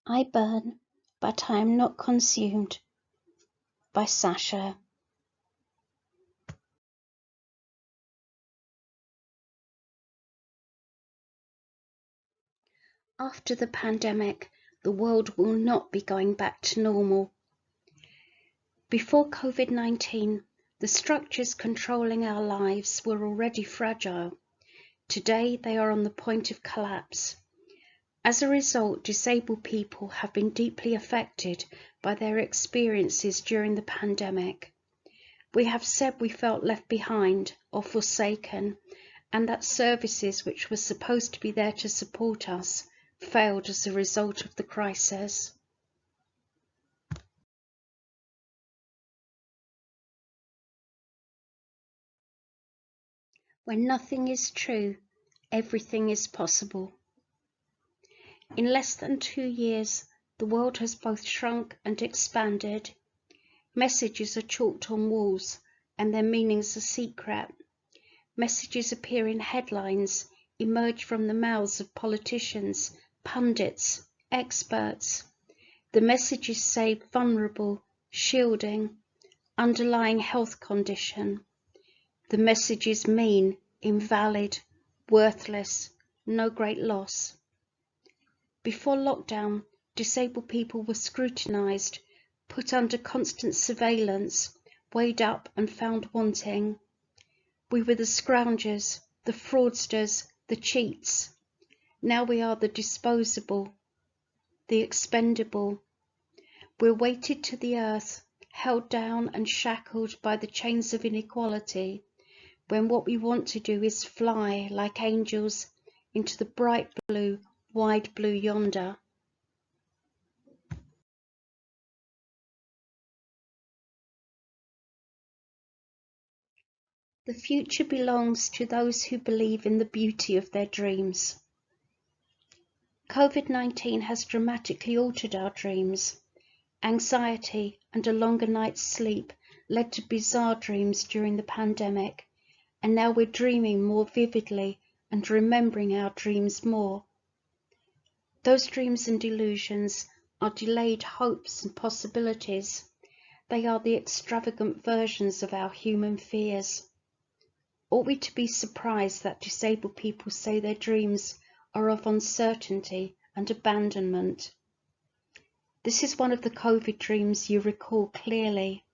I burn, but I am not consumed. By Sasha. After the pandemic, the world will not be going back to normal. Before COVID-19, the structures controlling our lives were already fragile. Today, they are on the point of collapse. As a result, disabled people have been deeply affected by their experiences during the pandemic. We have said we felt left behind or forsaken, and that services which were supposed to be there to support us failed as a result of the crisis. When nothing is true, everything is possible. In less than 2 years, the world has both shrunk and expanded. Messages are chalked on walls, and their meanings are secret. Messages appear in headlines, emerge from the mouths of politicians, pundits, experts. The messages say vulnerable, shielding, underlying health condition. The messages mean invalid, worthless, no great loss. Before lockdown, disabled people were scrutinised, put under constant surveillance, weighed up and found wanting. We were the scroungers, the fraudsters, the cheats. Now we are the disposable, the expendable. We're weighted to the earth, held down and shackled by the chains of inequality, when what we want to do is fly like angels into the bright blue, wide blue yonder. The future belongs to those who believe in the beauty of their dreams. COVID-19 has dramatically altered our dreams. Anxiety and a longer night's sleep led to bizarre dreams during the pandemic, and now we're dreaming more vividly and remembering our dreams more. Those dreams and delusions are delayed hopes and possibilities. They are the extravagant versions of our human fears. Ought we to be surprised that disabled people say their dreams are of uncertainty and abandonment? This is one of the COVID dreams you recall clearly.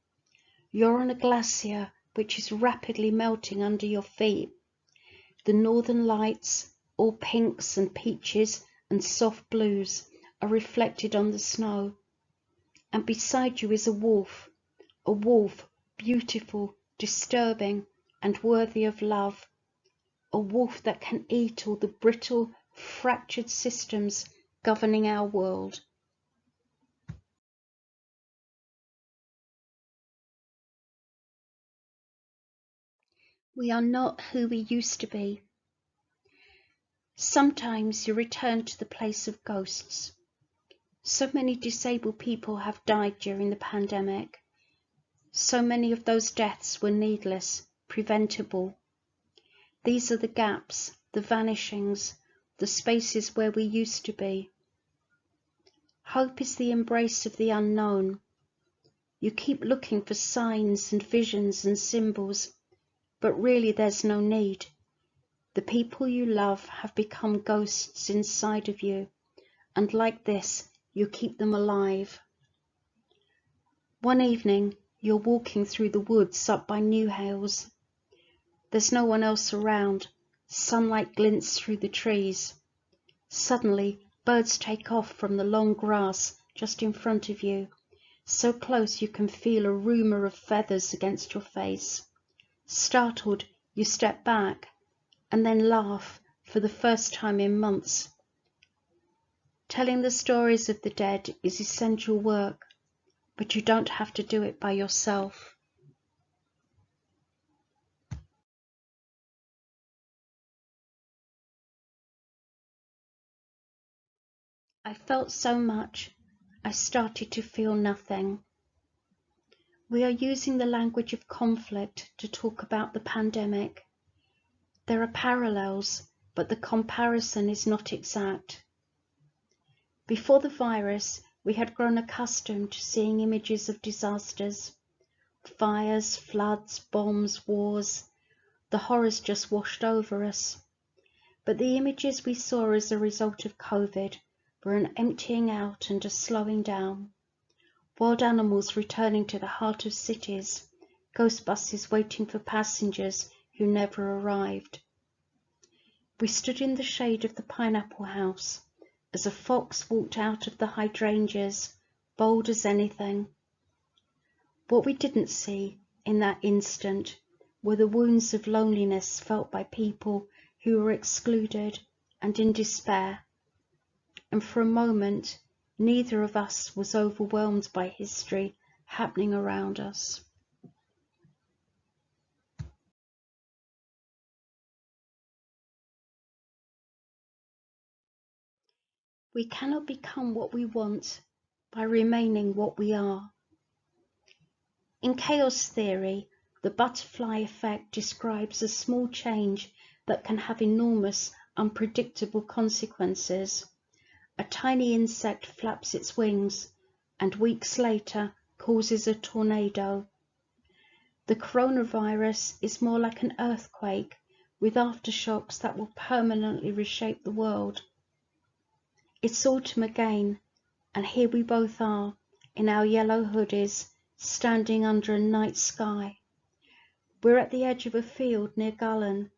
You're on a glacier which is rapidly melting under your feet. The northern lights, all pinks and peaches and soft blues, are reflected on the snow. And beside you is a wolf beautiful, disturbing, and worthy of love. A wolf that can eat all the brittle, fractured systems governing our world. We are not who we used to be. Sometimes you return to the place of ghosts. So many disabled people have died during the pandemic. So many of those deaths were needless, preventable. These are the gaps, the vanishings, the spaces where we used to be. Hope is the embrace of the unknown. You keep looking for signs and visions and symbols, but really there's no need. The people you love have become ghosts inside of you, and like this, you keep them alive. One evening, you're walking through the woods up by Newhales. There's no one else around. Sunlight glints through the trees. Suddenly, birds take off from the long grass just in front of you, so close you can feel a rumour of feathers against your face. Startled, you step back, and then laugh for the first time in months. Telling the stories of the dead is essential work, but you don't have to do it by yourself. I felt so much, I started to feel nothing. We are using the language of conflict to talk about the pandemic. There are parallels, but the comparison is not exact. Before the virus, we had grown accustomed to seeing images of disasters, fires, floods, bombs, wars. The horrors just washed over us. But the images we saw as a result of COVID were an emptying out and a slowing down. Wild animals returning to the heart of cities, ghost buses waiting for passengers who never arrived. We stood in the shade of the pineapple house as a fox walked out of the hydrangeas, bold as anything. What we didn't see in that instant were the wounds of loneliness felt by people who were excluded and in despair. And for a moment, neither of us was overwhelmed by history happening around us. We cannot become what we want by remaining what we are. In chaos theory, the butterfly effect describes a small change that can have enormous, unpredictable consequences. A tiny insect flaps its wings and weeks later causes a tornado. The coronavirus is more like an earthquake with aftershocks that will permanently reshape the world. It's autumn again, and here we both are in our yellow hoodies, standing under a night sky. We're at the edge of a field near Callaghan,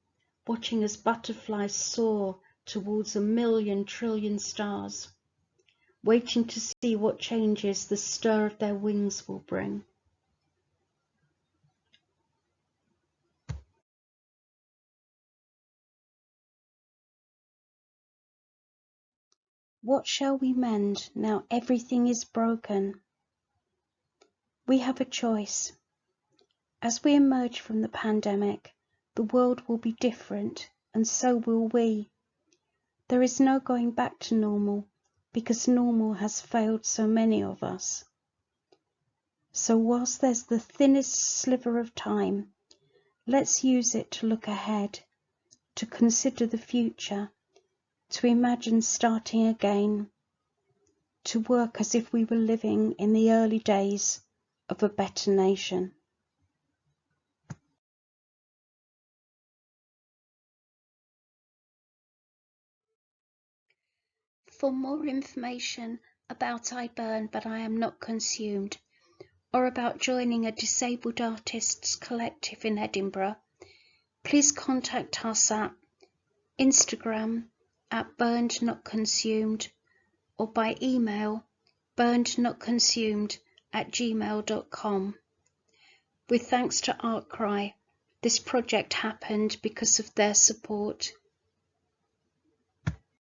watching as butterflies soar towards 1,000,000 trillion stars, waiting to see what changes the stir of their wings will bring. What shall we mend now everything is broken? We have a choice. As we emerge from the pandemic, the world will be different, and so will we. There is no going back to normal, because normal has failed so many of us. So whilst there's the thinnest sliver of time, let's use it to look ahead, to consider the future, to imagine starting again, to work as if we were living in the early days of a better nation. For more information about I Burn But I Am Not Consumed, or about joining a disabled artists collective in Edinburgh, please contact us at Instagram at burnednotconsumed or by email burnednotconsumed@gmail.com. With thanks to ArtCry, this project happened because of their support.